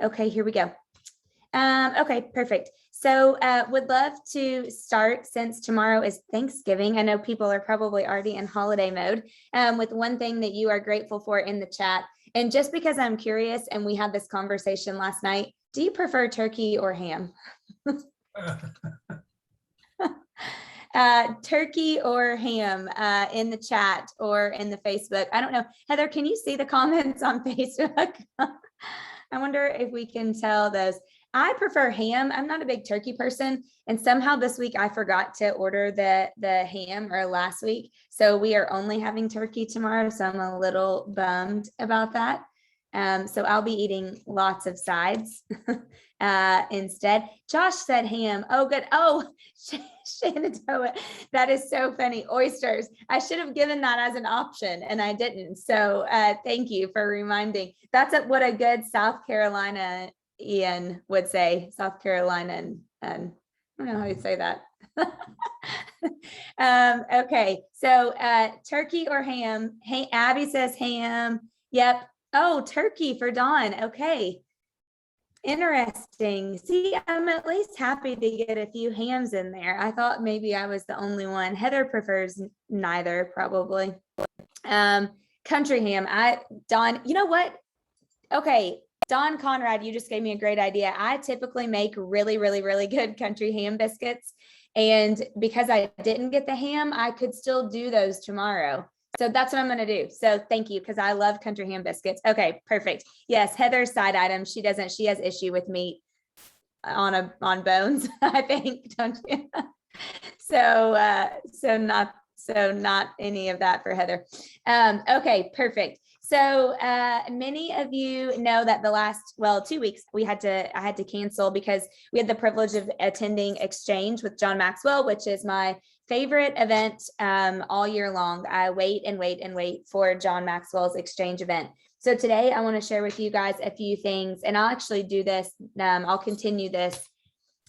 Okay, here we go. Okay, perfect. So would love to start, since tomorrow is Thanksgiving. I know people are probably already in holiday mode, with one thing that you are grateful for in the chat. And just because I'm curious, and we had this conversation last night, do you prefer turkey or ham? Turkey or ham in the chat or in the Facebook. I don't know. Heather, can you see the comments on Facebook? I wonder if we can tell those. I prefer ham. I'm not a big turkey person. And somehow this week I forgot to order the ham, or last week. So we are only having turkey tomorrow. So I'm a little bummed about that. So I'll be eating lots of sides instead. Josh said ham. Oh, good. Oh, Shenandoah. That is so funny. Oysters. I should have given that as an option and I didn't. So thank you for reminding. That's what a good South Carolina Ian would say. South Carolina and I don't know how you say that. Okay, so turkey or ham? Hey, Abby says ham. Yep. Oh, turkey for Dawn. Okay. Interesting. See, I'm at least happy to get a few hams in there. I thought maybe I was the only one. Heather prefers neither, probably. Country ham. Dawn, you know what? Okay, Don Conrad, you just gave me a great idea. I typically make really, really, really good country ham biscuits. And because I didn't get the ham, I could still do those tomorrow. So that's what I'm going to do. So thank you, because I love country ham biscuits. Okay, perfect. Yes, Heather's side item. She has issue with meat on bones, I think, don't you? So not any of that for Heather. Okay, perfect. So many of you know that the last, 2 weeks I had to cancel because we had the privilege of attending Exchange with John Maxwell, which is my favorite event all year long. I wait and wait and wait for John Maxwell's Exchange event. So today I want to share with you guys a few things, and I'll actually do this. I'll continue this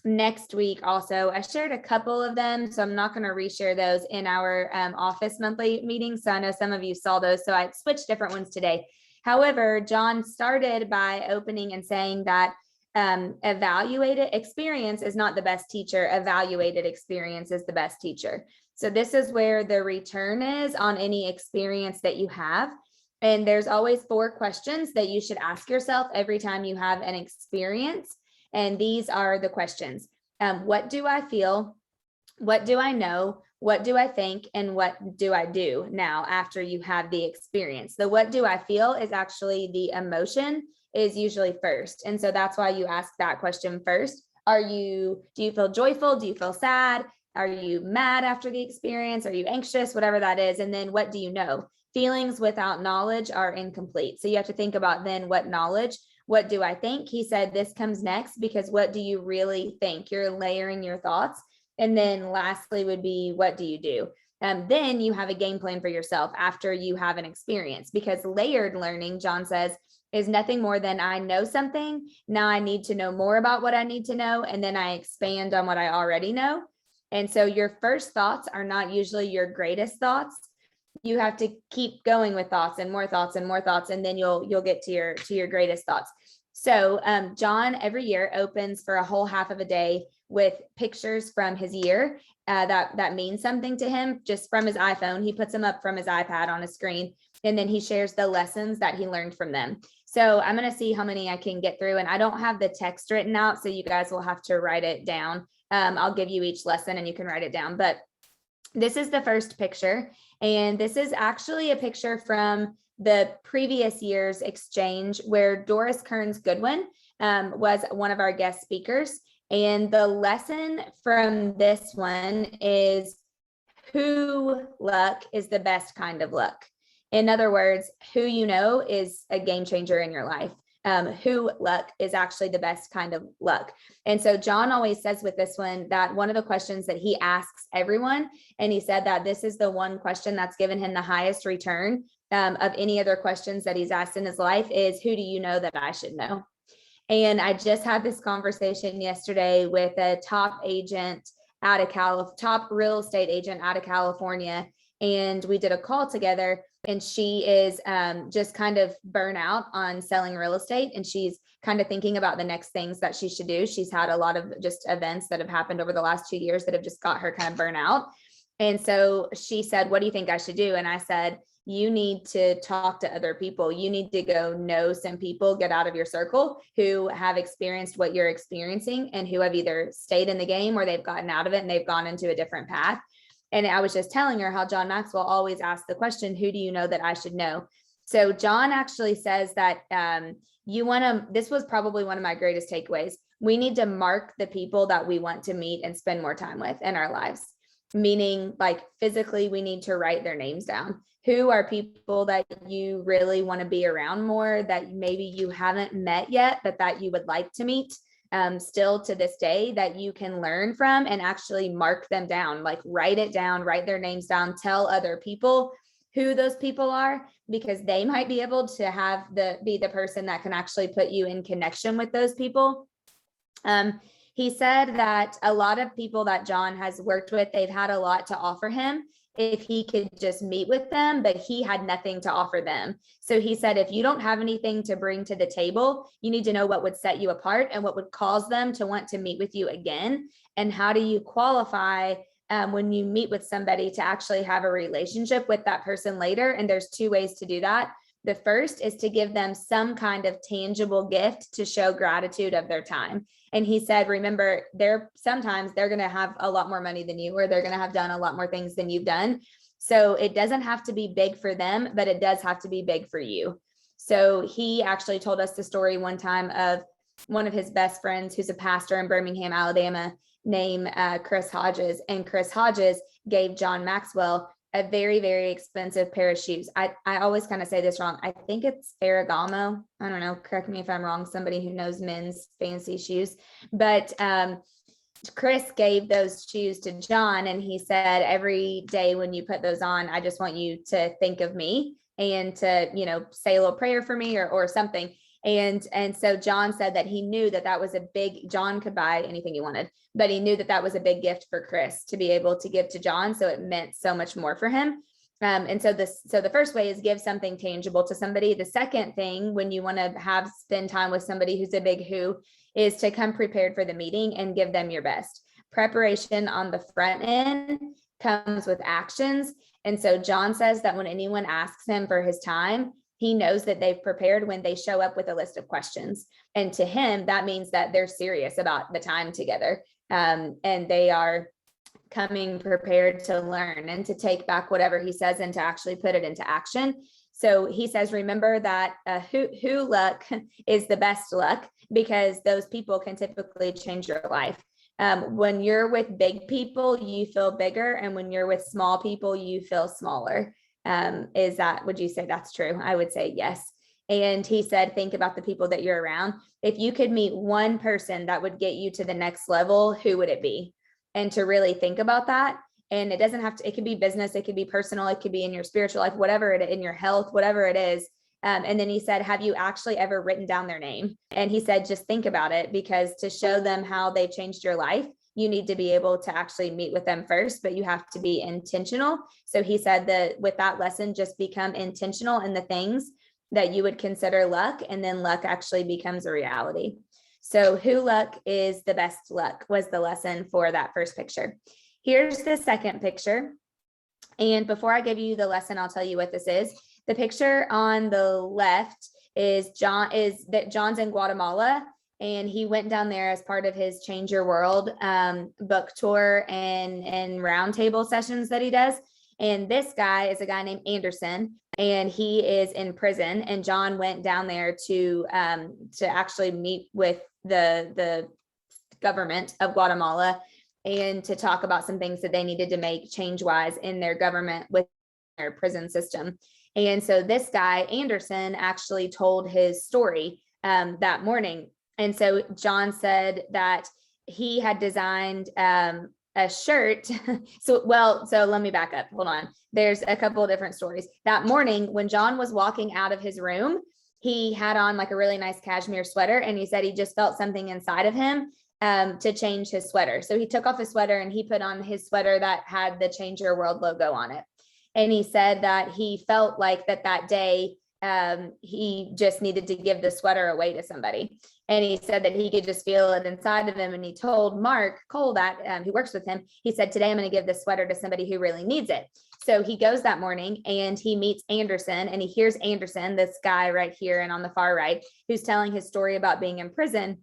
next week also. I shared a couple of them, so I'm not going to reshare those in our office monthly meeting. So I know some of you saw those, so I switched different ones today. However, John started by opening and saying that evaluated experience is not the best teacher. Evaluated experience is the best teacher. So this is where the return is on any experience that you have. And there's always 4 questions that you should ask yourself every time you have an experience. And these are the questions. What do I feel? What do I know? What do I think? And what do I do now after you have the experience? The what do I feel is actually the emotion is usually first. And so that's why you ask that question first. Do you feel joyful? Do you feel sad? Are you mad after the experience? Are you anxious? Whatever that is. And then what do you know? Feelings without knowledge are incomplete. So you have to think about then what knowledge. What do I think? He said this comes next, because what do you really think? You're layering your thoughts. And then lastly would be, what do you do? Then you have a game plan for yourself after you have an experience, because layered learning, John says, is nothing more than I know something. Now I need to know more about what I need to know. And then I expand on what I already know. And so your first thoughts are not usually your greatest thoughts. You have to keep going with thoughts and more thoughts and more thoughts, and then you'll get to your greatest thoughts. So John every year opens for a whole half of a day with pictures from his year that means something to him, just from his iPhone. He puts them up from his iPad on a screen, and then he shares the lessons that he learned from them. So I'm going to see how many I can get through, and I don't have the text written out, so you guys will have to write it down. I'll give you each lesson and you can write it down, but this is the first picture. And this is actually a picture from the previous year's exchange where Doris Kearns Goodwin was one of our guest speakers. And the lesson from this one is who luck is the best kind of luck. In other words, who you know is a game changer in your life. Who luck is actually the best kind of luck. And so John always says with this one that one of the questions that he asks everyone, and he said that this is the one question that's given him the highest return of any other questions that he's asked in his life, is who do you know that I should know? And I just had this conversation yesterday with a top agent out of top real estate agent out of California. And we did a call together, and she is just kind of burnt out on selling real estate. And she's kind of thinking about the next things that she should do. She's had a lot of just events that have happened over the last 2 years that have just got her kind of burnt out. And so she said, what do you think I should do? And I said, you need to talk to other people. You need to go know some people, get out of your circle who have experienced what you're experiencing and who have either stayed in the game or they've gotten out of it and they've gone into a different path. And I was just telling her how John Maxwell always asks the question, who do you know that I should know? So John actually says that this was probably one of my greatest takeaways. We need to mark the people that we want to meet and spend more time with in our lives. Meaning, like, physically, we need to write their names down. Who are people that you really want to be around more, that maybe you haven't met yet, but that you would like to meet still to this day, that you can learn from and actually mark them down, like write it down, write their names down, tell other people who those people are, because they might be able to be the person that can actually put you in connection with those people. He said that a lot of people that John has worked with, they've had a lot to offer him if he could just meet with them, but he had nothing to offer them. So he said, if you don't have anything to bring to the table, you need to know what would set you apart and what would cause them to want to meet with you again. And how do you qualify when you meet with somebody to actually have a relationship with that person later? And there's 2 ways to do that. The first is to give them some kind of tangible gift to show gratitude of their time. And he said, remember, sometimes they're going to have a lot more money than you, or they're going to have done a lot more things than you've done. So it doesn't have to be big for them, but it does have to be big for you. So he actually told us the story one time of one of his best friends who's a pastor in Birmingham, Alabama, named Chris Hodges. And Chris Hodges gave John Maxwell a very, very expensive pair of shoes. I always kind of say this wrong. I think it's Ferragamo. I don't know. Correct me if I'm wrong. Somebody who knows men's fancy shoes. But Chris gave those shoes to John, and he said, every day when you put those on, I just want you to think of me and to, say a little prayer for me or something. And so John said that he knew that was John could buy anything he wanted, but he knew that was a big gift for Chris to be able to give to John. So it meant so much more for him. And so the first way is give something tangible to somebody. The second thing, when you want to spend time with somebody who's a big who, is to come prepared for the meeting and give them your best. Preparation on the front end comes with actions. And so John says that when anyone asks him for his time, he knows that they've prepared when they show up with a list of questions. And to him, that means that they're serious about the time together. And they are coming prepared to learn and to take back whatever he says and to actually put it into action. So he says, remember that who luck is the best luck, because those people can typically change your life. When you're with big people, you feel bigger. And when you're with small people, you feel smaller. Would you say that's true? I would say yes. And he said, think about the people that you're around. If you could meet one person that would get you to the next level, who would it be? And to really think about that. And it doesn't have to, it could be business, it could be personal, it could be in your spiritual life, whatever it is, in your health, whatever it is. And then he said, have you actually ever written down their name? And he said, just think about it, because to show them how they changed your life, you need to be able to actually meet with them first, but you have to be intentional. So he said that with that lesson, just become intentional in the things that you would consider luck, and then luck actually becomes a reality. So who luck is the best luck was the lesson for that first picture. Here's the second picture. And before I give you the lesson, I'll tell you what this is. The picture on the left is John's in Guatemala, and he went down there as part of his Change Your World book tour and roundtable sessions that he does. And this guy is a guy named Anderson, and he is in prison. And John went down there to actually meet with the government of Guatemala and to talk about some things that they needed to make change-wise in their government with their prison system. And so this guy, Anderson, actually told his story that morning. And so John said that he had designed a shirt. So let me back up. Hold on. There's a couple of different stories. That morning, when John was walking out of his room, he had on like a really nice cashmere sweater. And he said he just felt something inside of him to change his sweater. So he took off his sweater and he put on his sweater that had the Change Your World logo on it. And he said that he felt like that day he just needed to give the sweater away to somebody. And he said that he could just feel it inside of him. And he told Mark Cole that, who works with him, he said, today I'm going to give this sweater to somebody who really needs it. So he goes that morning and he meets Anderson, and he hears Anderson, this guy right here and on the far right, who's telling his story about being in prison.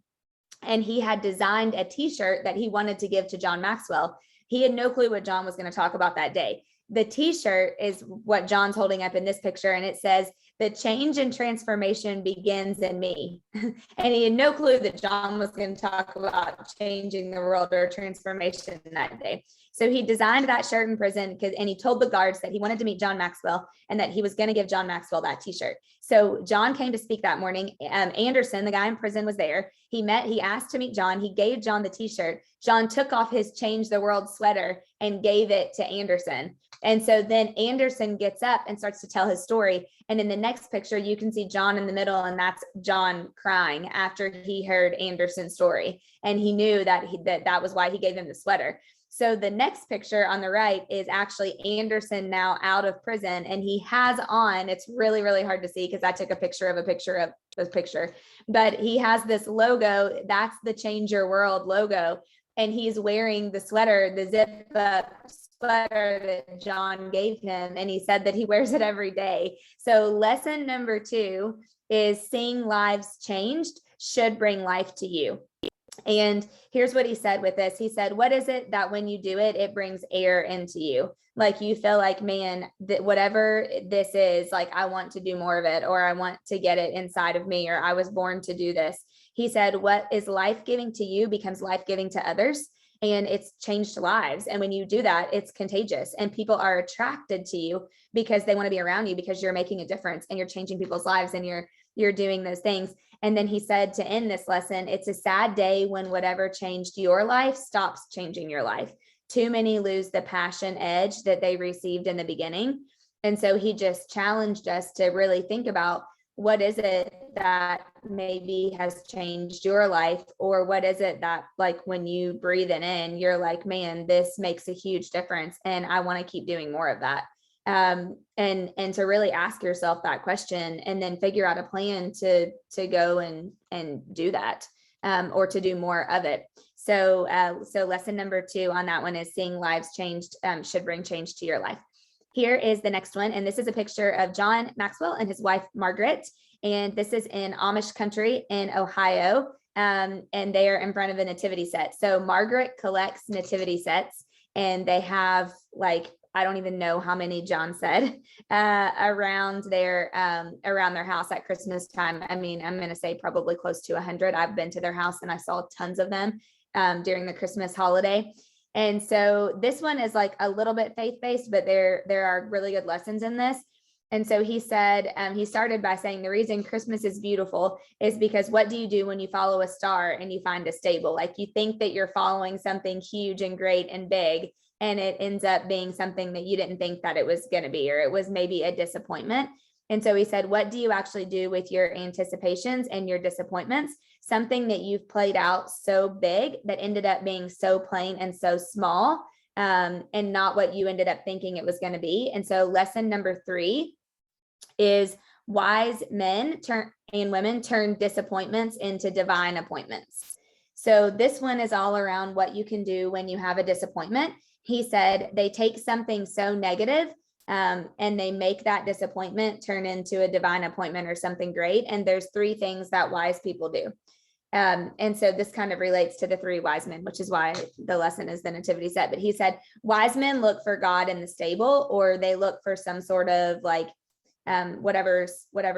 And he had designed a t-shirt that he wanted to give to John Maxwell. He had no clue what John was going to talk about that day. The t-shirt is what John's holding up in this picture, and it says, "The change and transformation begins in me." And he had no clue that John was going to talk about changing the world or transformation that day. So he designed that shirt in prison and he told the guards that he wanted to meet John Maxwell and that he was going to give John Maxwell that t-shirt. So John came to speak that morning. Anderson, the guy in prison, was there. He asked to meet John. He gave John the t-shirt. John took off his Change the World sweater and gave it to Anderson. And so then Anderson gets up and starts to tell his story. And in the next picture, you can see John in the middle, and that's John crying after he heard Anderson's story. And he knew that that was why he gave him the sweater. So the next picture on the right is actually Anderson now out of prison, and he has on, it's really, really hard to see because I took a picture of this picture, but he has this logo, that's the Change Your World logo. And he's wearing the sweater, the zip up sweater that John gave him. And he said that he wears it every day. So lesson number 2 is seeing lives changed should bring life to you. And here's what he said with this. He said, what is it that when you do it, it brings air into you? Like you feel like, man, that whatever this is, like, I want to do more of it, or I want to get it inside of me, or I was born to do this. He said, what is life-giving to you becomes life-giving to others, and it's changed lives. And when you do that, it's contagious, and people are attracted to you because they want to be around you because you're making a difference and you're changing people's lives and you're doing those things. And then he said to end this lesson, it's a sad day when whatever changed your life stops changing your life. Too many lose the passion edge that they received in the beginning. And so he just challenged us to really think about, what is it that maybe has changed your life? Or what is it that, like, when you breathe it in, you're like, man, this makes a huge difference, and I want to keep doing more of that. And to really ask yourself that question, and then figure out a plan to go and do that, or to do more of it. So lesson number 2 on that one is seeing lives changed should bring change to your life. Here is the next one. And this is a picture of John Maxwell and his wife, Margaret. And this is in Amish country in Ohio. And they are in front of a nativity set. So Margaret collects nativity sets, and they have, like, I don't even know how many, John said, around their house at Christmas time. I mean, I'm going to say probably close to 100. I've been to their house and I saw tons of them during the Christmas holiday. And so this one is like a little bit faith-based, but there are really good lessons in this. And so he said, he started by saying, the reason Christmas is beautiful is because what do you do when you follow a star and you find a stable? Like, you think that you're following something huge and great and big, and it ends up being something that you didn't think that it was going to be, or it was maybe a disappointment. And so he said, what do you actually do with your anticipations and your disappointments? Something that you've played out so big that ended up being so plain and so small, and not what you ended up thinking it was going to be. And so lesson number 3 is wise men and women turn disappointments into divine appointments. So this one is all around what you can do when you have a disappointment. He said they take something so negative, and they make that disappointment turn into a divine appointment or something great. And there's 3 things that wise people do. And so this kind of relates to the 3 wise men, which is why the lesson is the nativity set. But he said, wise men look for God in the stable, or they look for some sort of, like, whatever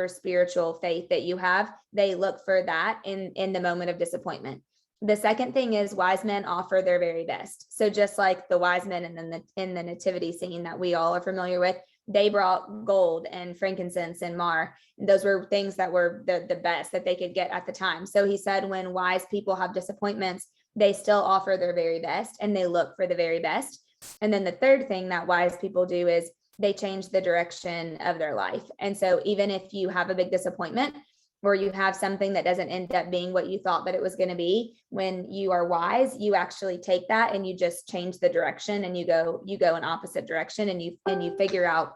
spiritual faith that you have, they look for that in the moment of disappointment. The second thing is wise men offer their very best. So just like the wise men in the nativity scene that we all are familiar with, they brought gold and frankincense and myrrh. And those were things that were the best that they could get at the time. So he said, when wise people have disappointments, they still offer their very best and they look for the very best. And then the third thing that wise people do is they change the direction of their life. And so even if you have a big disappointment, or you have something that doesn't end up being what you thought that it was going to be, when you are wise, you actually take that and you just change the direction, and you go in opposite direction, and you figure out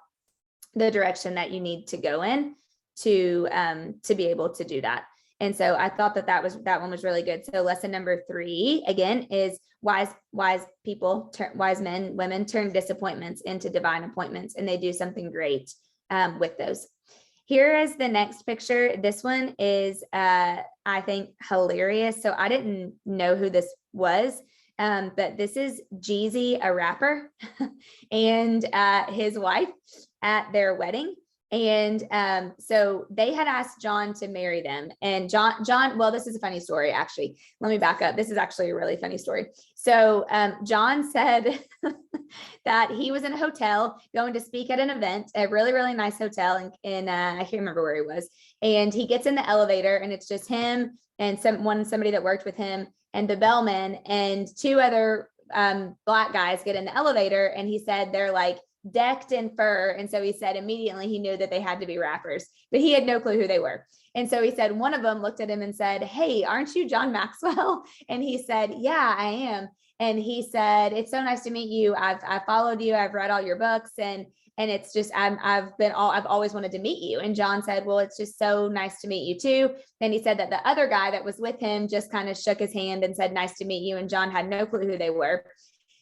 the direction that you need to go in to be able to do that. And so I thought that one was really good. So lesson number 3, again, is wise men, women turn disappointments into divine appointments, and they do something great with those. Here is the next picture. This one is, I think, hilarious. So I didn't know who this was, but this is Jeezy, a rapper, and his wife at their wedding. And so they had asked John to marry them. And John, well, this is a funny story, actually. Let me back up. This is actually a really funny story. So John said that he was in a hotel going to speak at an event, a really, really nice hotel in I can't remember where he was. And he gets in the elevator, and it's just him and somebody that worked with him and the bellman, and 2 other Black guys get in the elevator. And he said they're like decked in fur. And so he said immediately he knew that they had to be rappers, but he had no clue who they were. And so he said, one of them looked at him and said, "Hey, aren't you John Maxwell?" And he said, "Yeah, I am." And he said, "It's so nice to meet you. I followed you. I've read all your books, and it's just, I've always wanted to meet you." And John said, "Well, it's just so nice to meet you too." Then he said that the other guy that was with him just kind of shook his hand and said, "Nice to meet you." And John had no clue who they were.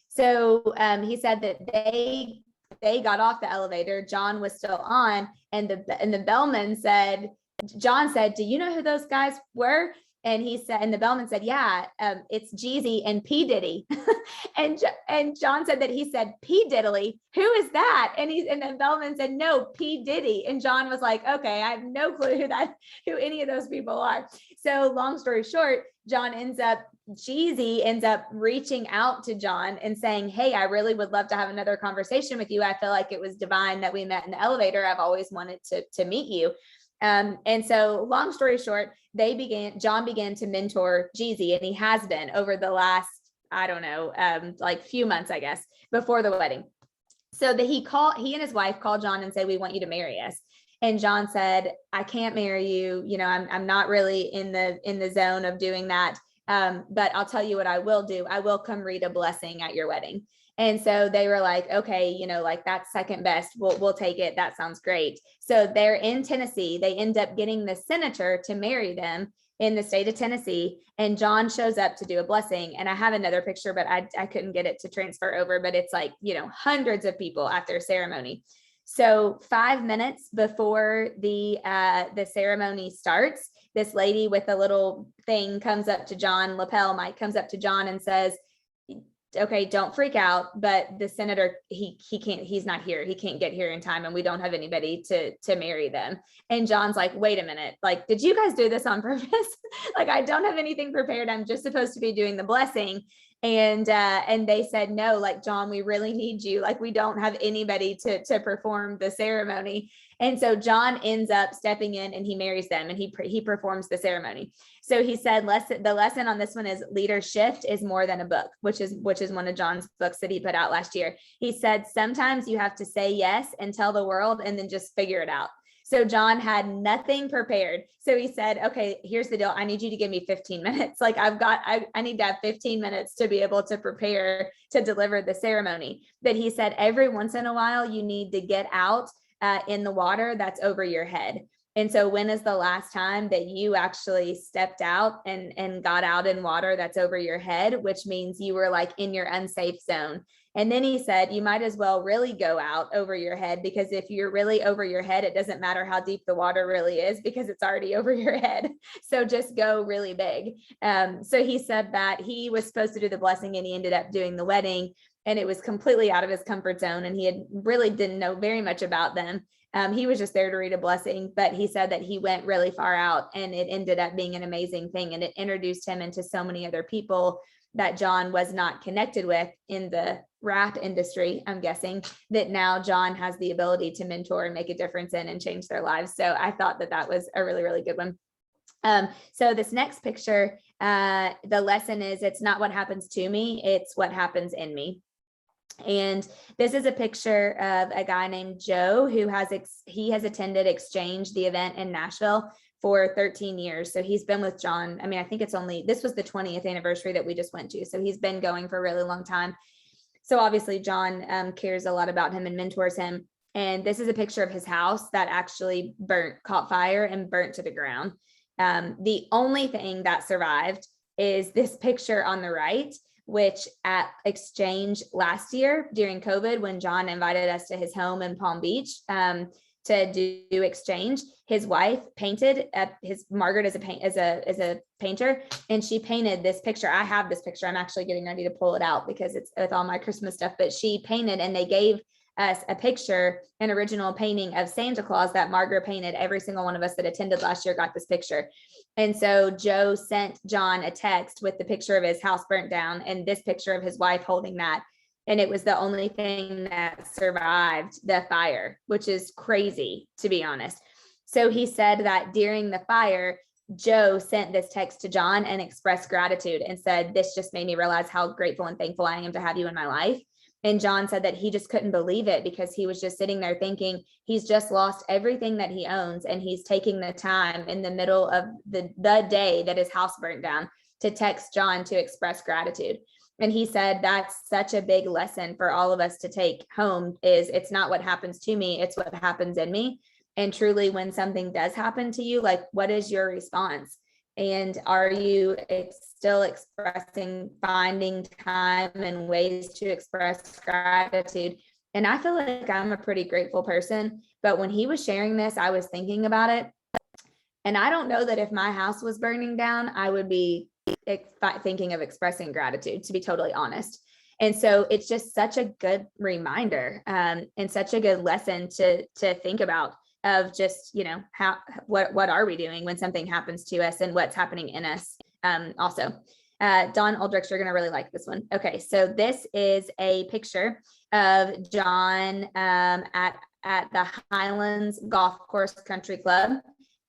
So he said that they got off the elevator. John was still on, and the bellman said, John said, "Do you know who those guys were?" And he said, and the bellman said, "Yeah, it's Jeezy and P Diddy." and John said that he said, "P Diddly, who is that?" And the bellman said, "No, P Diddy." And John was like, "Okay, I have no clue who any of those people are." So long story short, Jeezy ends up reaching out to John and saying, "Hey, I really would love to have another conversation with you. I feel like it was divine that we met in the elevator. I've always wanted to meet you." And so long story short, John began to mentor Jeezy, and he has been over the last, I don't know, like few months, I guess, before the wedding. So that he and his wife called John and said, "We want you to marry us." And John said, "I can't marry you. You know, I'm not really in the zone of doing that. But I'll tell you what I will do. I will come read a blessing at your wedding." And so they were like, "Okay, you know, like that's second best. We'll take it. That sounds great." So they're in Tennessee. They end up getting the senator to marry them in the state of Tennessee. And John shows up to do a blessing. And I have another picture, but I couldn't get it to transfer over, but it's like, you know, hundreds of people at their ceremony. So 5 minutes before the ceremony starts, this lady with a little thing comes up to John, lapel mic comes up to John and says, "Okay, don't freak out, but the senator, he's not here. He can't get here in time, and we don't have anybody to marry them." And John's like, "Wait a minute, like, did you guys do this on purpose?" Like, "I don't have anything prepared. I'm just supposed to be doing the blessing." And they said, "No, like, John, we really need you. Like, we don't have anybody to perform the ceremony." And so John ends up stepping in, and he marries them, and he performs the ceremony. So he said, the lesson on this one is leadership is more than a book, which is one of John's books that he put out last year. He said, sometimes you have to say yes and tell the world and then just figure it out. So John had nothing prepared. So he said, "Okay, here's the deal. I need you to give me 15 minutes. Like I need to have 15 minutes to be able to prepare to deliver the ceremony." But he said, every once in a while, you need to get out in the water that's over your head. And so when is the last time that you actually stepped out and got out in water that's over your head, which means you were like in your unsafe zone? And then he said, you might as well really go out over your head, because if you're really over your head, it doesn't matter how deep the water really is because it's already over your head. So just go really big. So he said that he was supposed to do the blessing and he ended up doing the wedding, and it was completely out of his comfort zone. And he really didn't know very much about them. He was just there to read a blessing, but he said that he went really far out and it ended up being an amazing thing. And it introduced him into so many other people that John was not connected with in the rap industry, I'm guessing, that now John has the ability to mentor and make a difference in and change their lives. So I thought that was a really, really good one. So this next picture, the lesson is, it's not what happens to me, it's what happens in me. And this is a picture of a guy named Joe who has attended Exchange, the event in Nashville, for 13 years. So he's been with John. I mean, I think this was the 20th anniversary that we just went to. So he's been going for a really long time. So obviously John cares a lot about him and mentors him. And this is a picture of his house that actually caught fire and burnt to the ground. The only thing that survived is this picture on the right, which at Exchange last year during COVID, when John invited us to his home in Palm Beach to do Exchange, his wife painted Margaret as a painter, and she painted this picture. I have this picture. I'm actually getting ready to pull it out because it's with all my Christmas stuff, but she painted, and they gave us a picture, an original painting of Santa Claus that Margaret painted. Every single one of us that attended last year got this picture. And so Joe sent John a text with the picture of his house burnt down and this picture of his wife holding that. And it was the only thing that survived the fire, which is crazy, to be honest. So he said that during the fire, Joe sent this text to John and expressed gratitude and said, "This just made me realize how grateful and thankful I am to have you in my life." And John said that he just couldn't believe it because he was just sitting there thinking he's just lost everything that he owns. And he's taking the time in the middle of the day that his house burnt down to text John to express gratitude. And he said that's such a big lesson for all of us to take home, is it's not what happens to me, it's what happens in me. And truly, when something does happen to you, like, what is your response? And are you still expressing, finding time and ways to express gratitude? And I feel like I'm a pretty grateful person, but when he was sharing this, I was thinking about it. And I don't know that if my house was burning down, I would be thinking of expressing gratitude, to be totally honest. And so it's just such a good reminder and such a good lesson to think about, of just, what are we doing when something happens to us and what's happening in us. Also, Don Aldrich, you're going to really like this one. Okay, so this is a picture of John at the Highlands Golf Course Country Club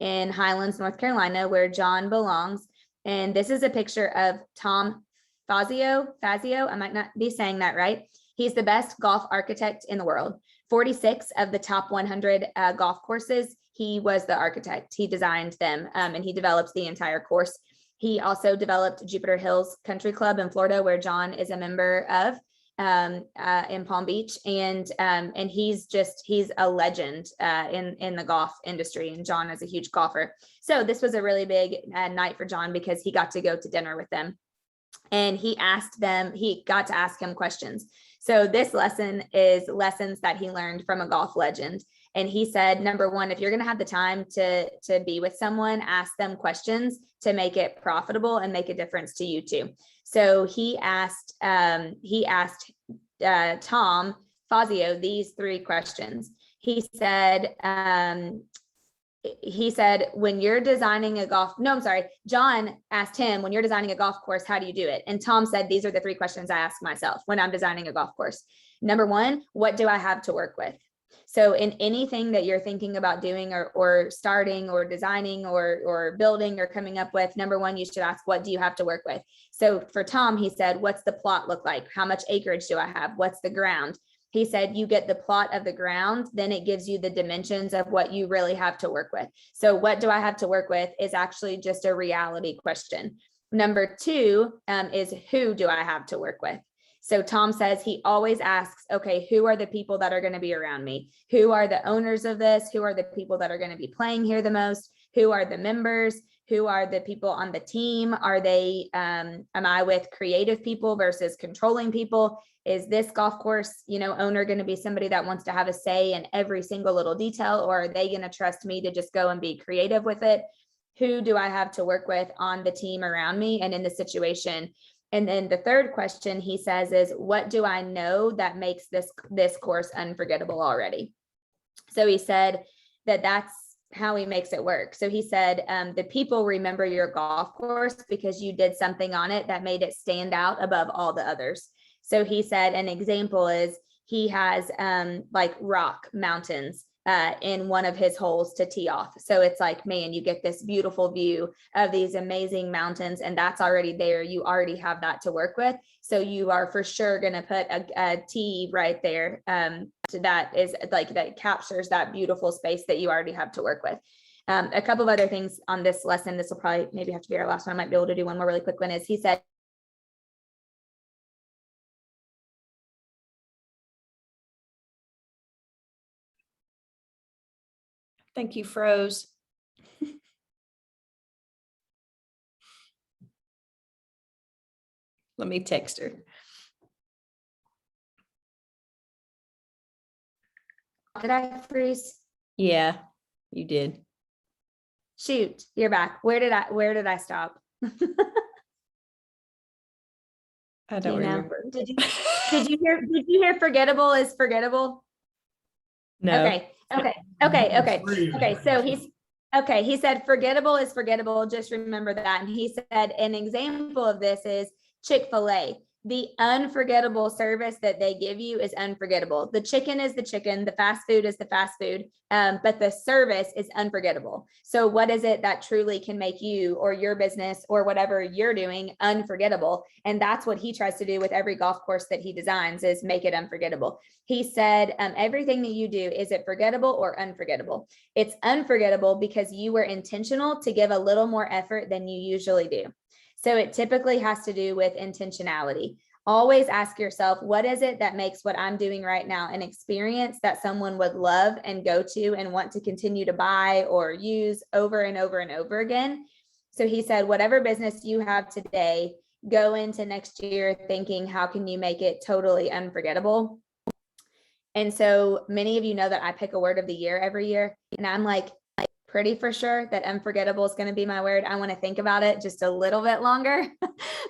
in Highlands, North Carolina, where John belongs. And this is a picture of Tom Fazio. I might not be saying that right. He's the best golf architect in the world. 46 of the top 100 golf courses, he was the architect. He designed them and he developed the entire course. He also developed Jupiter Hills Country Club in Florida, where John is a member of in Palm Beach. And he's a legend in the golf industry. And John is a huge golfer. So this was a really big night for John because he got to go to dinner with them. And he got to ask him questions. So this lesson is lessons that he learned from a golf legend. And he said, number one, if you're going to have the time to be with someone, ask them questions to make it profitable and make a difference to you too. So he asked Tom Fazio these 3 questions. He said, when you're designing John asked him, when you're designing a golf course, how do you do it? And Tom said, these are the 3 questions I ask myself when I'm designing a golf course. Number 1, what do I have to work with? So in anything that you're thinking about doing or starting or designing or building or coming up with, number 1, you should ask, what do you have to work with? So for Tom, he said, what's the plot look like? How much acreage do I have? What's the ground? He said, you get the plot of the ground, then it gives you the dimensions of what you really have to work with. So what do I have to work with is actually just a reality question. Number 2 is, who do I have to work with? So Tom says he always asks, okay, who are the people that are going to be around me? Who are the owners of this? Who are the people that are going to be playing here the most? Who are the members? Who are the people on the team? Are they, am I with creative people versus controlling people? Is this golf course, owner going to be somebody that wants to have a say in every single little detail, or are they going to trust me to just go and be creative with it? Who do I have to work with on the team around me and in the situation? And then the 3rd question he says is, what do I know that makes this course unforgettable already? So he said that's how he makes it work. So he said, the people remember your golf course because you did something on it that made it stand out above all the others. So he said an example is he has like rock mountains in one of his holes to tee off. So it's like, man, you get this beautiful view of these amazing mountains, and that's already there. You already have that to work with. So you are for sure going to put a tee right there that captures that beautiful space that you already have to work with. A couple of other things on this lesson, this will probably maybe have to be our last one. I might be able to do one more really quick one, is he said, think you froze. Let me text her. Did I freeze? Yeah, you did. Shoot, you're back. Where did I stop? I Do don't you know? remember. Did you hear forgettable is forgettable? No. Okay. So he said forgettable is forgettable. Just remember that. And he said an example of this is Chick-fil-A. The unforgettable service that they give you is unforgettable. The chicken is the chicken, the fast food is the fast food, but the service is unforgettable. So what is it that truly can make you or your business or whatever you're doing unforgettable? And that's what he tries to do with every golf course that he designs, is make it unforgettable. He said, everything that you do, is it forgettable or unforgettable? It's unforgettable because you were intentional to give a little more effort than you usually do. So it typically has to do with intentionality. Always ask yourself, what is it that makes what I'm doing right now an experience that someone would love and go to and want to continue to buy or use over and over and over again? So he said, whatever business you have today, go into next year thinking, how can you make it totally unforgettable? And so many of you know that I pick a word of the year every year, and I'm like, pretty for sure that unforgettable is going to be my word. I want to think about it just a little bit longer,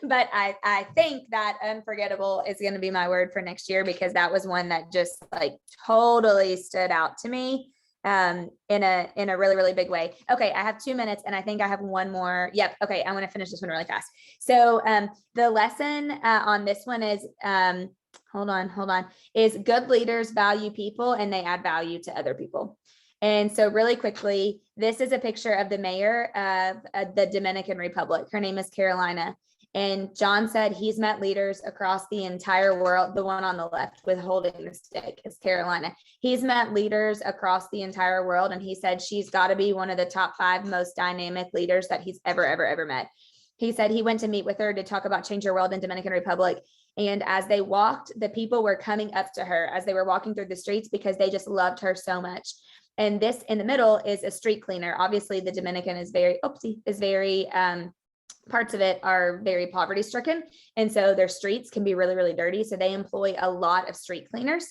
but I think that unforgettable is going to be my word for next year, because that was one that just like totally stood out to me in a really, really big way. Okay. I have 2 minutes and I think I have one more. Yep. Okay. I want to finish this one really fast. So the lesson on this one is, hold on, is good leaders value people and they add value to other people. And so really quickly, this is a picture of the mayor of the Dominican Republic. Her name is Carolina. And John said he's met leaders across the entire world. The one on the left with holding the stick is Carolina. He's met leaders across the entire world. And he said she's got to be one of the top 5 most dynamic leaders that he's ever met. He said he went to meet with her to talk about Change Your World in Dominican Republic. And as they walked, the people were coming up to her as they were walking through the streets because they just loved her so much. And this in the middle is a street cleaner. Obviously, the Dominican is very, parts of it are very poverty stricken. And so their streets can be really, really dirty. So they employ a lot of street cleaners.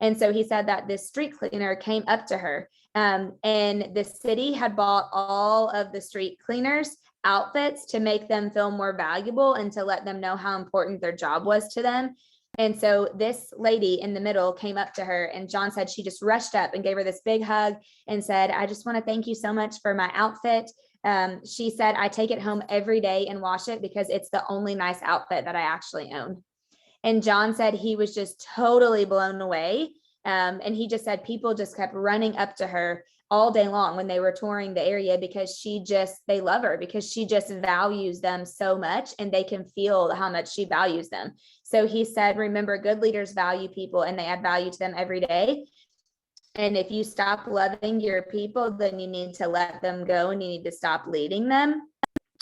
And so he said that this street cleaner came up to her, and the city had bought all of the street cleaners outfits to make them feel more valuable and to let them know how important their job was to them. And so this lady in the middle came up to her, and John said she just rushed up and gave her this big hug and said, I just want to thank you so much for my outfit. She said, I take it home every day and wash it because it's the only nice outfit that I actually own. And John said he was just totally blown away. And he just said people just kept running up to her all day long when they were touring the area because they love her because she just values them so much and they can feel how much she values them. So he said, remember, good leaders value people and they add value to them every day. And if you stop loving your people, then you need to let them go and you need to stop leading them,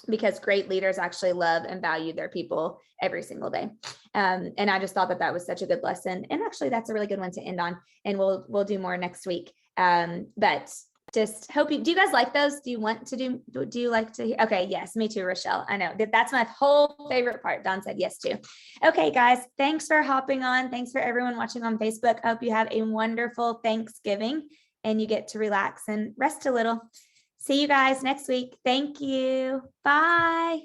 because great leaders actually love and value their people every single day. And I just thought that was such a good lesson. And actually that's a really good one to end on, and we'll do more next week. But just hope do you guys like those? Do you want to do you like to hear? Okay. Yes, me too, Rochelle. I know that's my whole favorite part. Don said yes too. Okay, guys, thanks for hopping on. Thanks for everyone watching on Facebook. I hope you have a wonderful Thanksgiving and you get to relax and rest a little. See you guys next week. Thank you. Bye.